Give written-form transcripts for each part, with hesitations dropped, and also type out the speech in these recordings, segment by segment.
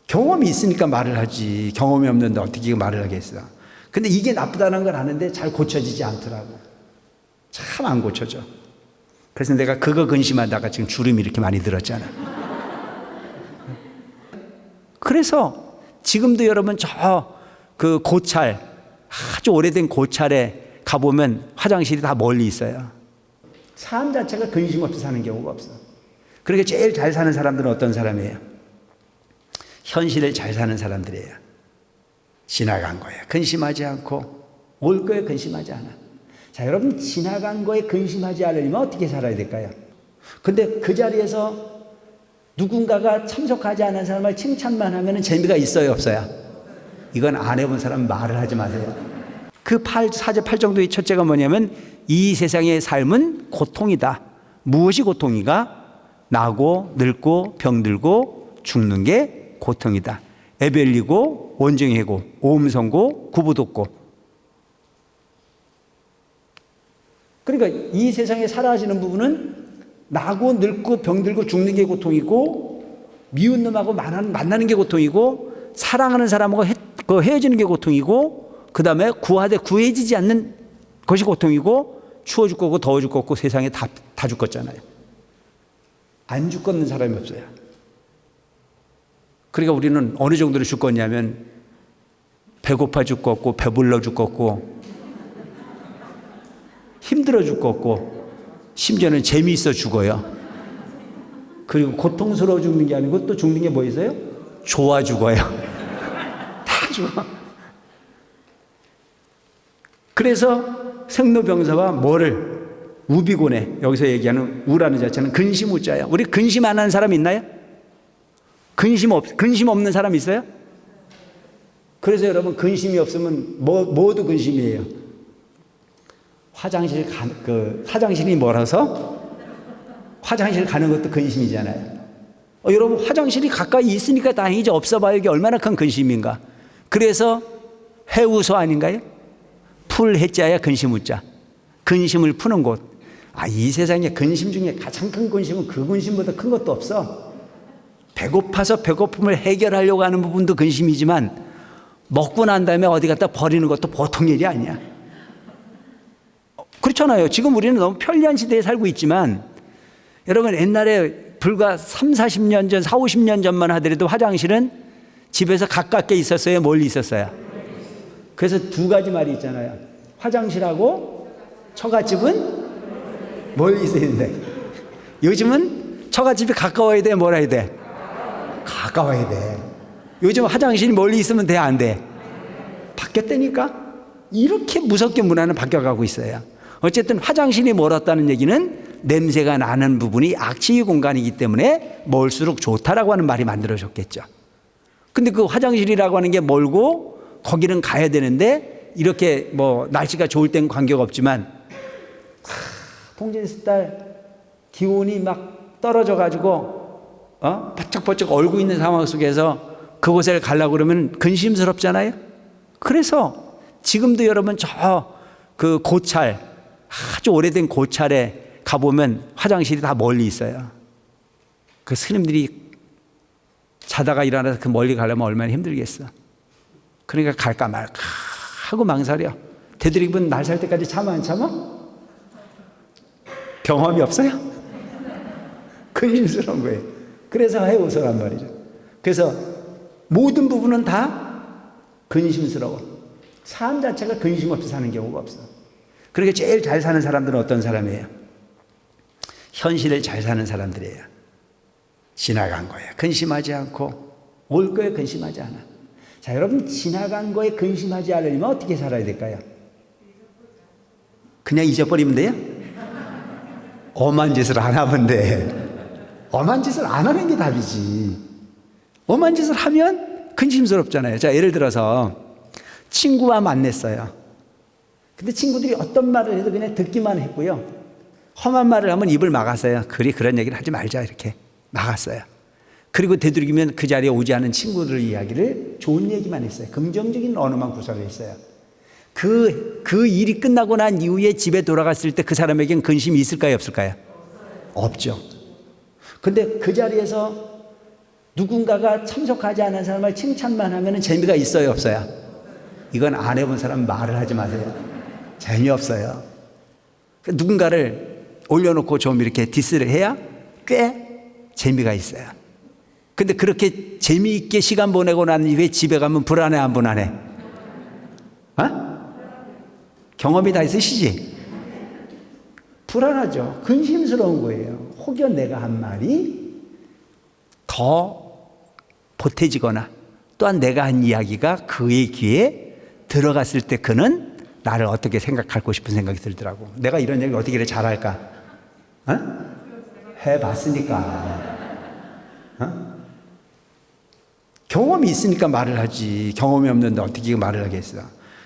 경험이 있으니까 말을 하지. 경험이 없는데 어떻게 말을 하겠어. 근데 이게 나쁘다는 걸 아는데 잘 고쳐지지 않더라고. 참 안 고쳐져. 그래서 내가 그거 근심하다가 지금 주름이 이렇게 많이 들었잖아. 그래서 지금도 여러분 그 고찰, 아주 오래된 고찰에 가보면 화장실이 다 멀리 있어요. 삶 자체가 근심 없이 사는 경우가 없어. 그러니까 제일 잘 사는 사람들은 어떤 사람이에요? 현실을 잘 사는 사람들이에요. 지나간 거예요. 근심하지 않고 올 거에 근심하지 않아. 자, 여러분 지나간 거에 근심하지 않으려면 어떻게 살아야 될까요? 근데 그 자리에서 누군가가 참석하지 않은 사람을 칭찬만 하면 재미가 있어요, 없어요? 이건 안 해본 사람 말을 하지 마세요. 그 사제 8정도의 첫째가 뭐냐면 이 세상의 삶은 고통이다. 무엇이 고통이가? 나고 늙고 병들고 죽는 게 고통이다. 애별리고 원증해고 오음성고 구부독고. 그러니까 이 세상에 살아가시는 부분은 나고 늙고 병들고 죽는 게 고통이고 미운 놈하고 만나는 게 고통이고 사랑하는 사람하고 헤어지는 게 고통이고 그 다음에 구해지지 않는 것이 고통이고 추워 죽겠고 더워 죽겠고 세상에 다 죽겠잖아요. 안 죽겠는 사람이 없어요. 그러니까 우리는 어느 정도로 죽겠냐면 배고파 죽겠고 배불러 죽겠고 힘들어 죽겠고 심지어는 재미있어 죽어요. 그리고 고통스러워 죽는 게 아니고 또 죽는 게 뭐 있어요? 좋아 죽어요. 다 죽어. 그래서 생로병사와 뭐를 우비고네, 여기서 얘기하는 우라는 자체는 근심 우자예요. 우리 근심 안 하는 사람 있나요? 근심 없는 사람 있어요? 그래서 여러분 근심이 없으면 뭐도 근심이에요. 화장실이 멀어서 화장실 가는 것도 근심이잖아요. 여러분 화장실이 가까이 있으니까 다행이지 없어봐야 이게 얼마나 큰 근심인가. 그래서 해우소 아닌가요? 풀 해자야 근심 우자. 근심을 푸는 곳. 이 세상에 근심 중에 가장 큰 근심은 그 근심보다 큰 것도 없어. 배고파서 배고픔을 해결하려고 하는 부분도 근심이지만 먹고 난 다음에 어디 갖다 버리는 것도 보통 일이 아니야. 그렇잖아요. 지금 우리는 너무 편리한 시대에 살고 있지만 여러분 옛날에 불과 40년 전, 50년 전만 하더라도 화장실은 집에서 가깝게 있었어요? 멀리 있었어요? 그래서 두 가지 말이 있잖아요. 화장실하고 처갓집은 멀리 있어야 된대. 요즘은 처갓집이 가까워야 돼? 뭐라 해야 돼? 가까워야 돼. 요즘 화장실이 멀리 있으면 돼? 안 돼? 바뀌었다니까? 이렇게 무섭게 문화는 바뀌어가고 있어요. 어쨌든 화장실이 멀었다는 얘기는 냄새가 나는 부분이 악취의 공간이기 때문에 멀수록 좋다라고 하는 말이 만들어졌겠죠. 근데 그 화장실이라고 하는 게 멀고 거기는 가야 되는데 이렇게 날씨가 좋을 땐 관계가 없지만 통제했을 때 기온이 막 떨어져 가지고 바짝바짝 얼고 있는 상황 속에서 그곳에 가려고 그러면 근심스럽잖아요. 그래서 지금도 여러분 그 고찰, 아주 오래된 고찰에 가보면 화장실이 다 멀리 있어요. 그 스님들이 자다가 일어나서 그 멀리 가려면 얼마나 힘들겠어. 그러니까 갈까 말까 하고 망설여. 대드립은 날 살 때까지 참아 안 참아? 경험이 없어요? 근심스러운 거예요. 그래서 해오소란 말이죠. 그래서 모든 부분은 다 근심스러워. 삶 자체가 근심 없이 사는 경우가 없어. 그러니까 제일 잘 사는 사람들은 어떤 사람이에요? 현실을 잘 사는 사람들이에요. 지나간 거예요. 근심하지 않고 올 거에 근심하지 않아. 자, 여러분 지나간 거에 근심하지 않으려면 어떻게 살아야 될까요? 그냥 잊어버리면 돼요? 엄한 짓을 안 하면 돼. 엄한 짓을 안 하는 게 답이지. 엄한 짓을 하면 근심스럽잖아요. 자, 예를 들어서 친구와 만났어요. 근데 친구들이 어떤 말을 해도 그냥 듣기만 했고요. 험한 말을 하면 입을 막았어요. 그런 얘기를 하지 말자 이렇게 막았어요. 그리고 되도록이면 그 자리에 오지 않은 친구들 이야기를 좋은 얘기만 했어요. 긍정적인 언어만 구사를 했어요. 그 일이 끝나고 난 이후에 집에 돌아갔을 때 그 사람에겐 근심이 있을까요? 없을까요? 없죠. 근데 그 자리에서 누군가가 참석하지 않은 사람을 칭찬만 하면 재미가 있어요, 없어요? 이건 안 해본 사람 말을 하지 마세요. 재미없어요. 누군가를 올려놓고 좀 이렇게 디스를 해야 꽤 재미가 있어요. 근데 그렇게 재미있게 시간 보내고 난 이후에 집에 가면 불안해, 안 불안해? 경험이 다 있으시지? 불안하죠. 근심스러운 거예요. 혹여 내가 한 말이 더 보태지거나 또한 내가 한 이야기가 그의 귀에 들어갔을 때 그는 나를 어떻게 생각하고 싶은 생각이 들더라고. 내가 이런 얘기 어떻게 잘할까? 해봤으니까. 경험이 있으니까 말을 하지. 경험이 없는데 어떻게 말을 하겠어.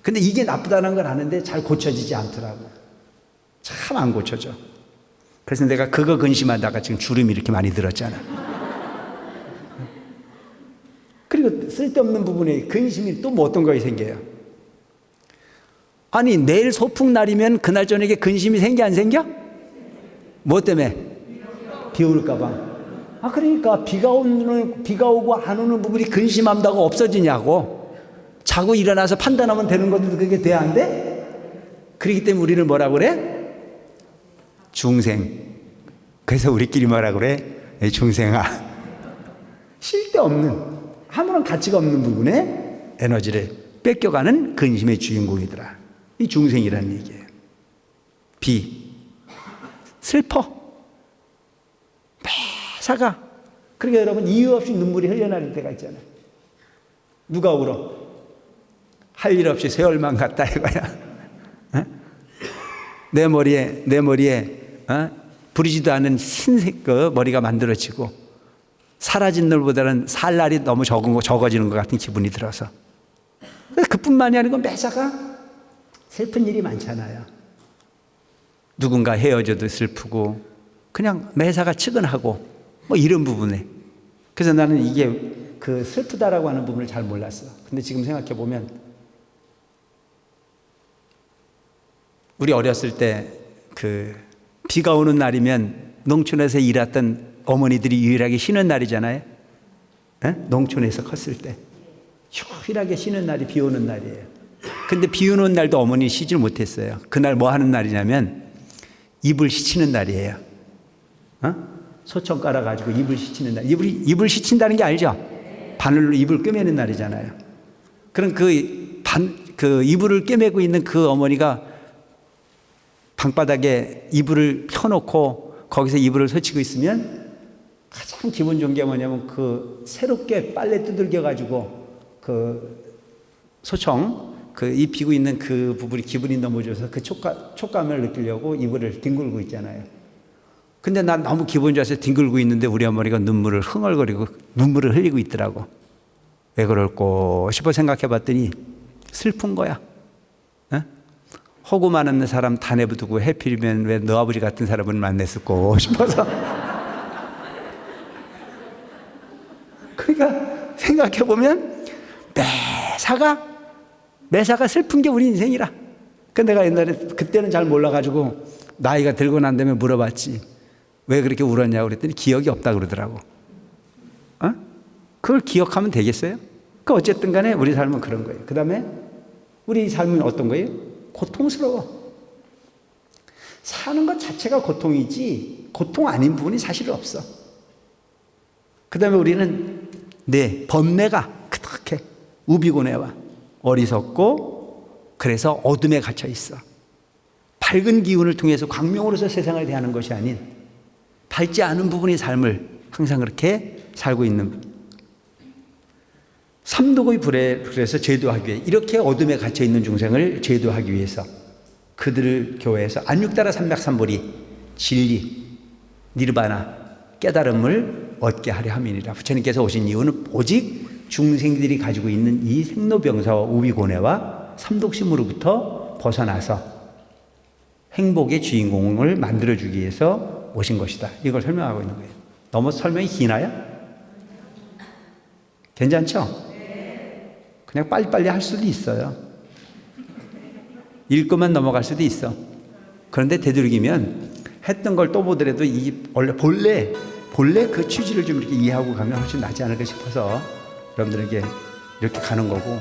근데 이게 나쁘다는 걸 아는데 잘 고쳐지지 않더라고. 참 안 고쳐져. 그래서 내가 그거 근심하다가 지금 주름이 이렇게 많이 들었잖아. 그리고 쓸데없는 부분에 근심이 또 뭐 어떤 거에 생겨요? 아니 내일 소풍날이면 그날 저녁에 근심이 생겨 안 생겨? 뭐 때문에? 비 올까 봐. 그러니까 비가 오고 안 오는 부분이 근심한다고 없어지냐고. 자고 일어나서 판단하면 되는 건데 그게 돼 안 돼? 그렇기 때문에 우리는 뭐라 그래? 중생. 그래서 우리끼리 뭐라 그래? 중생아. 쓸데없는 아무런 가치가 없는 부분에 에너지를 뺏겨가는 근심의 주인공이더라. 이 중생이라는 얘기예요. 비. 슬퍼. 매사가. 그러니까 여러분 이유 없이 눈물이 흘러나올 때가 있잖아요. 누가 울어? 할 일 없이 세월만 갔다 이거야. 내 머리에 부리지도 않은 흰색 그 머리가 만들어지고 사라진 날보다는 살 날이 너무 적어지는 것 같은 기분이 들어서. 그뿐만이 아니고 매사가 슬픈 일이 많잖아요. 누군가 헤어져도 슬프고 그냥 매사가 측은하고 뭐 이런 부분에. 그래서 나는 이게 그 슬프다라고 하는 부분을 잘 몰랐어. 근데 지금 생각해 보면 우리 어렸을 때 그 비가 오는 날이면 농촌에서 일했던 어머니들이 유일하게 쉬는 날이잖아요. 농촌에서 컸을 때 유일하게 쉬는 날이 비 오는 날이에요. 근데 비 오는 날도 어머니 쉬질 못했어요. 그날 뭐 하는 날이냐면 이불 씻히는 날이에요. 소청 깔아가지고 이불 씻히는 날. 이불 씻힌다는 게 알죠? 바늘로 이불 꿰매는 날이잖아요. 그럼 그 이불을 꿰매고 있는 그 어머니가 방바닥에 이불을 펴놓고 거기서 이불을 설치고 있으면 가장 기분 좋은 게 뭐냐면 그 새롭게 빨래 두들겨가지고 그 소청 그 입히고 있는 그 부분이 기분이 너무 좋아서 그 촉감을 느끼려고 이불을 뒹굴고 있잖아요. 근데 난 너무 기분 좋아서 뒹굴고 있는데 우리 어머니가 눈물을 흥얼거리고 눈물을 흘리고 있더라고. 왜 그럴꼬 싶어 생각해 봤더니 슬픈 거야. 호구 많은 사람 다 내버두고 해필이면 왜 너 아버지 같은 사람을 만났을꼬 싶어서. 그러니까 생각해 보면 매사가 슬픈 게 우리 인생이라. 근데 내가 옛날에 그때는 잘 몰라가지고 나이가 들고 난 다음에 물어봤지. 왜 그렇게 울었냐고 그랬더니 기억이 없다 그러더라고. 그걸 기억하면 되겠어요? 그 어쨌든 간에 우리 삶은 그런 거예요. 그 다음에 우리 삶은 어떤 거예요? 고통스러워. 사는 것 자체가 고통이지 고통 아닌 부분이 사실 없어. 그 다음에 우리는 번뇌가 그렇게 우비고뇌와 어리석고 그래서 어둠에 갇혀 있어. 밝은 기운을 통해서 광명으로서 세상을 대하는 것이 아닌 밝지 않은 부분의 삶을 항상 그렇게 살고 있는. 삼도의 불에서 제도하기 위해 이렇게 어둠에 갇혀 있는 중생을 제도하기 위해서 그들을 교회에서 안육따라 삼백삼보리 진리, 니르바나, 깨달음을 얻게 하려 함이니라. 부처님께서 오신 이유는 오직 중생들이 가지고 있는 이 생로병사와 우비고뇌와 삼독심으로부터 벗어나서 행복의 주인공을 만들어주기 위해서 오신 것이다. 이걸 설명하고 있는 거예요. 너무 설명이 기나요? 괜찮죠? 그냥 빨리빨리 할 수도 있어요. 읽고만 넘어갈 수도 있어. 그런데 되도록이면 했던 걸 또 보더라도 이 본래 본래 그 취지를 좀 이렇게 이해하고 가면 훨씬 낫지 않을까 싶어서 여러분들에게 이렇게 가는 거고,